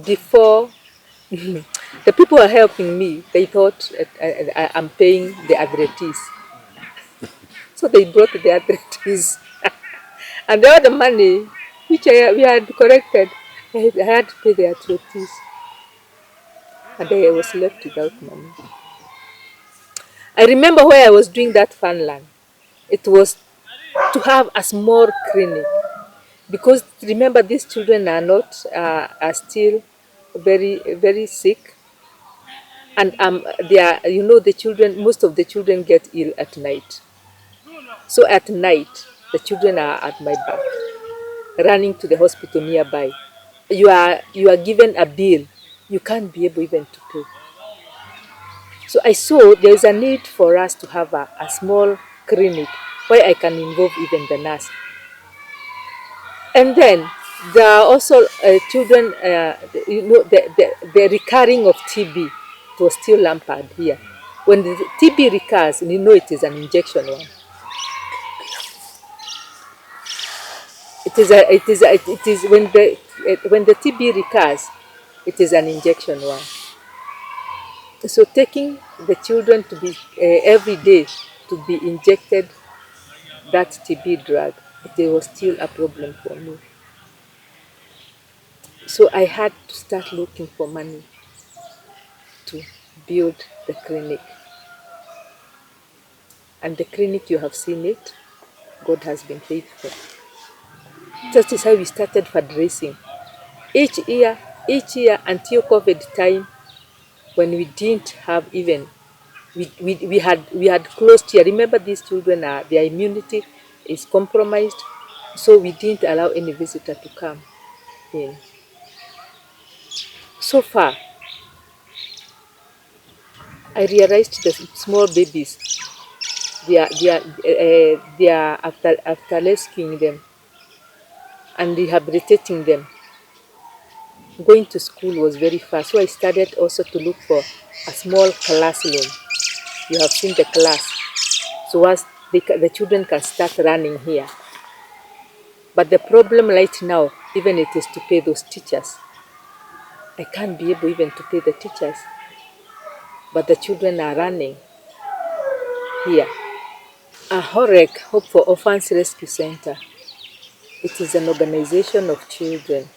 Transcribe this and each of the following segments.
before the people who are helping me, they thought I'm paying the arthritis. So they brought the arthritis. And all the money which we had collected, I had to pay the arthritis. And I was left without money. I remember where I was doing that fun land. It was to have a small clinic. Because remember, these children are not, are still very, very sick. And they are, the children, most of the children get ill at night. So at night, the children are at my back, running to the hospital nearby. You are given a bill, you can't be able even to pay. So I saw there is a need for us to have a small clinic where I can involve even the nurse. And then there are also children, the recurring of TB. It was still rampant here. When the TB recurs, it is an injection one. It is when the TB recurs, it is an injection one. So taking the children to be every day to be injected that TB drug, it was still a problem for me. So I had to start looking for money to build the clinic. And the clinic, you have seen it. God has been faithful. That is how we started fundraising. Each year until COVID time, when we didn't have even, we had closed here. Remember, these children their immunity is compromised, so we didn't allow any visitor to come in. So far, I realized the small babies, they are after rescuing them and rehabilitating them. Going to school was very fast, so I started also to look for a small classroom. You have seen the class, so as the children can start running here. But the problem right now, even it is to pay those teachers. I can't be able even to pay the teachers, but the children are running here. A HOREC, Hope for Orphans Rescue Center. It is an organization of children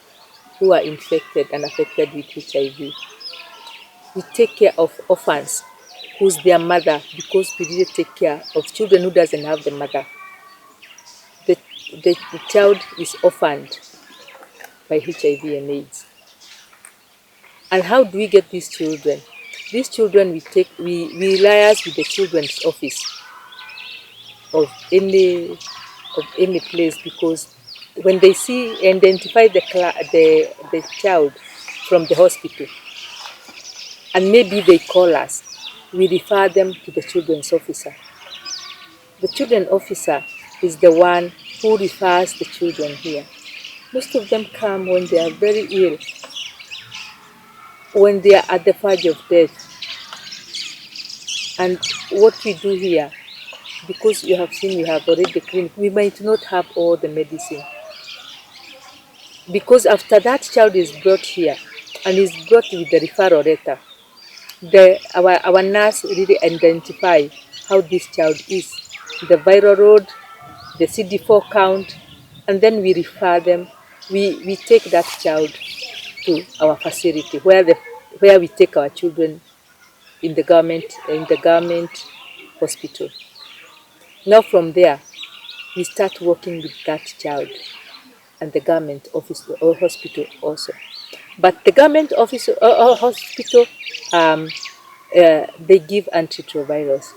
who are infected and affected with HIV. We take care of orphans who's their mother, because we really take care of children who doesn't have the mother. The child is orphaned by HIV and AIDS. And how do we get these children? These children we liaise with the children's office of any place, because when they identify the child from the hospital, and maybe they call us, we refer them to the children's officer. The children's officer is the one who refers the children here. Most of them come when they are very ill, when they are at the verge of death. And what we do here, because you have seen we have already the clinic, we might not have all the medicine. Because after that child is brought here and is brought with the referral letter, our nurse really identify how this child is, the viral load, the CD4 count, and then we refer them. We take that child to our facility where we take our children in the government hospital. Now from there, we start working with that child and the government office or hospital also. But the government office or hospital, they give antiretrovirals.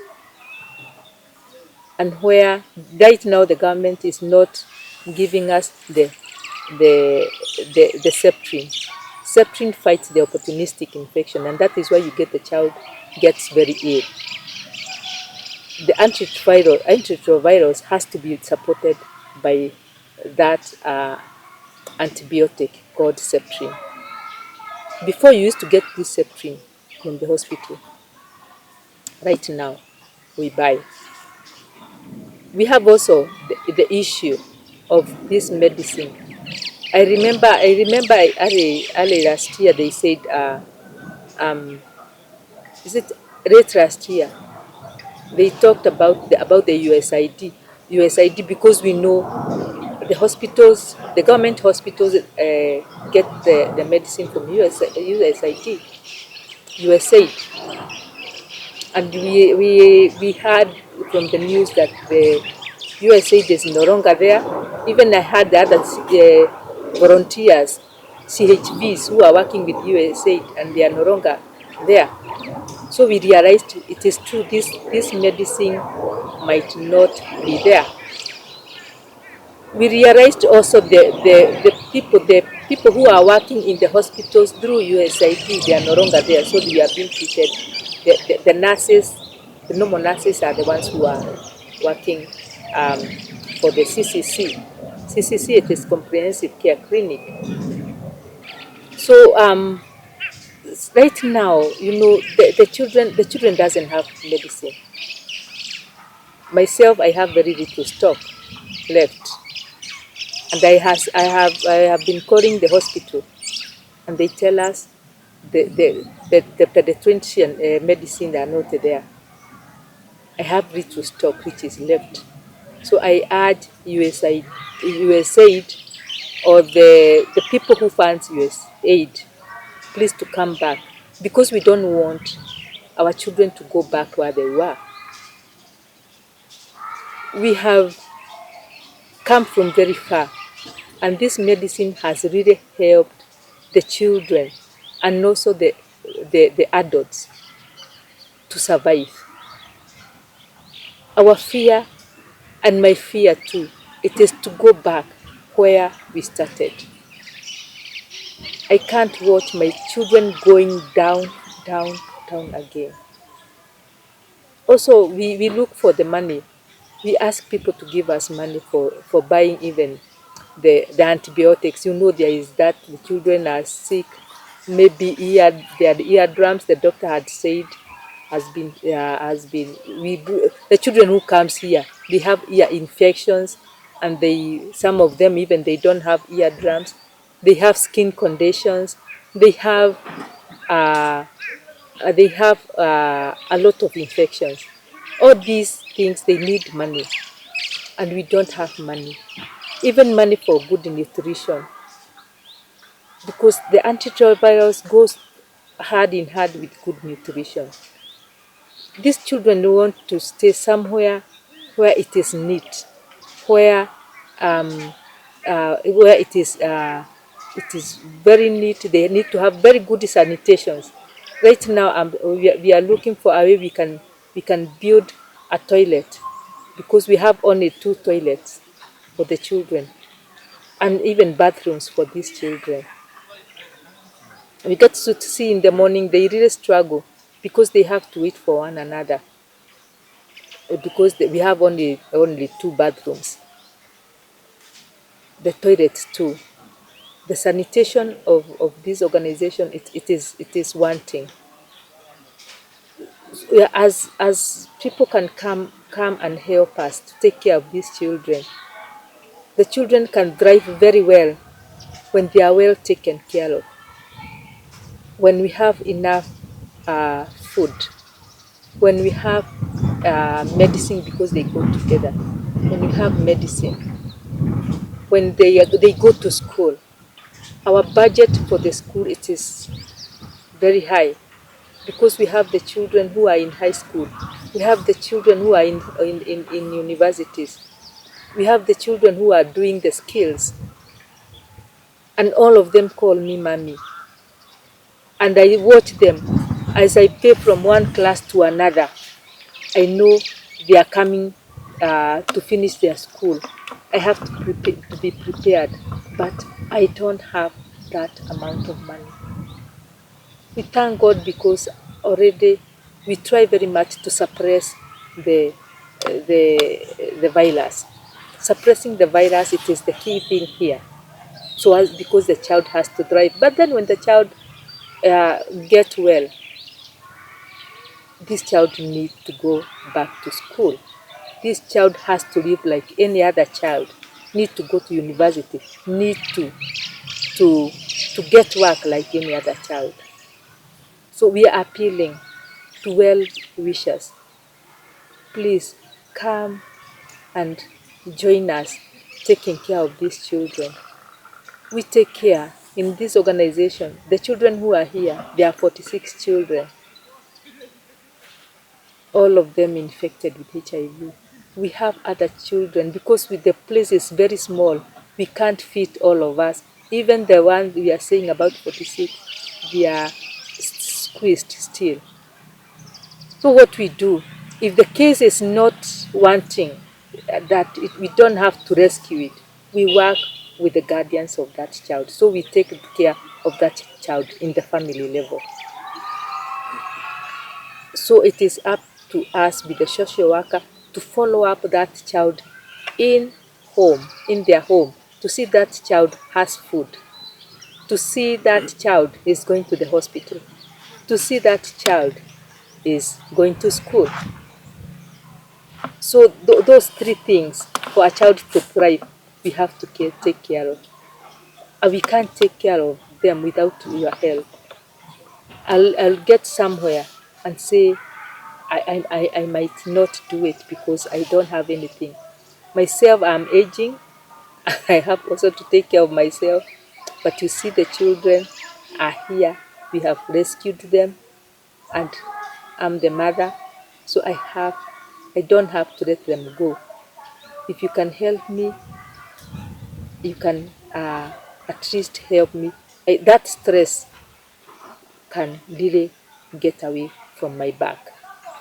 And where right now the government is not giving us the septrin. Septrin fights the opportunistic infection, and that is why you get the child gets very ill. The antiretrovirals has to be supported by that antibiotic called septrin. Before, you used to get this septrin from the hospital. Right now, we buy. We have also the issue of this medicine I remember early last year they said, um, is it late last year? They talked about the USID because we know the hospitals, the government hospitals get the medicine from USID, USAID, and we heard from the news that the USAID is no longer there. Even I heard the other volunteers, CHVs who are working with USAID, and they are no longer there. So we realized it is true, this medicine might not be there. We realized also the people who are working in the hospitals through USID, they are no longer there, so they are being treated. The nurses, the normal nurses are the ones who are working um, for the CCC. CCC, it is Comprehensive Care Clinic. So right now, the children doesn't have medicine. Myself, I have very little stock left, and I have been calling the hospital, and they tell us the pediatrician medicine are not there. I have little stock which is left, so I urge USAID or the people who fund USAID, please to come back, because we don't want our children to go back where they were. We have come from very far, and this medicine has really helped the children and also the adults to survive. Our fear, and my fear too, it is to go back where we started. I can't watch my children going down, down, down again. Also, we look for the money. We ask people to give us money for buying even the antibiotics. There is that the children are sick. Maybe they had eardrums. The doctor had said has been the children who comes here, they have ear infections, and some of them even they don't have eardrums. They have skin conditions. They have uh, a lot of infections. All these things, they need money, and we don't have money, even money for good nutrition, because the antiretrovirus goes hand in hand with good nutrition. These children want to stay somewhere where it is neat, where it is very neat. They need to have very good sanitations. Right now, we are looking for a way we can build a toilet, because we have only 2 toilets for the children, and even bathrooms for these children. We get to see in the morning they really struggle, because they have to wait for one another, because we have only 2 bathrooms, the toilets too. The sanitation of this organization, it is wanting. As people can come and help us to take care of these children, the children can thrive very well when they are well taken care of. When we have enough food, when we have medicine, because they go together. When we have medicine, when they go to school, our budget for the school, it is very high, because we have the children who are in high school, we have the children who are in universities, we have the children who are doing the skills, and all of them call me mommy, and I watch them as I pay from one class to another. I know they are coming to finish their school. I have to be prepared, but I don't have that amount of money. We thank God, because already we try very much to suppress the virus. Suppressing the virus, it is the key thing here. So because the child has to thrive. But then when the child gets well, this child needs to go back to school. This child has to live like any other child. need to go to university, need to to get work like any other child. So we are appealing to well wishers, please come and join us taking care of these children. We take care in this organization. The children who are here, there are 46 children, all of them infected with HIV. We have other children because with the place is very small, we can't fit all of us. Even the ones we are saying about 46, they are squeezed still. So what we do, if the case is not wanting that we don't have to rescue it, we work with the guardians of that child. So we take care of that child in the family level. So it is up to us with the social worker to follow up that child in home, in their home, to see that child has food, to see that child is going to the hospital, to see that child is going to school. So those three things for a child to thrive, we have to take care of. And we can't take care of them without your help. I'll get somewhere and say, I might not do it because I don't have anything. Myself, I'm aging. I have also to take care of myself. But you see, the children are here. We have rescued them, and I'm the mother. So I don't have to let them go. If you can help me, you can at least help me. That stress can really get away from my back.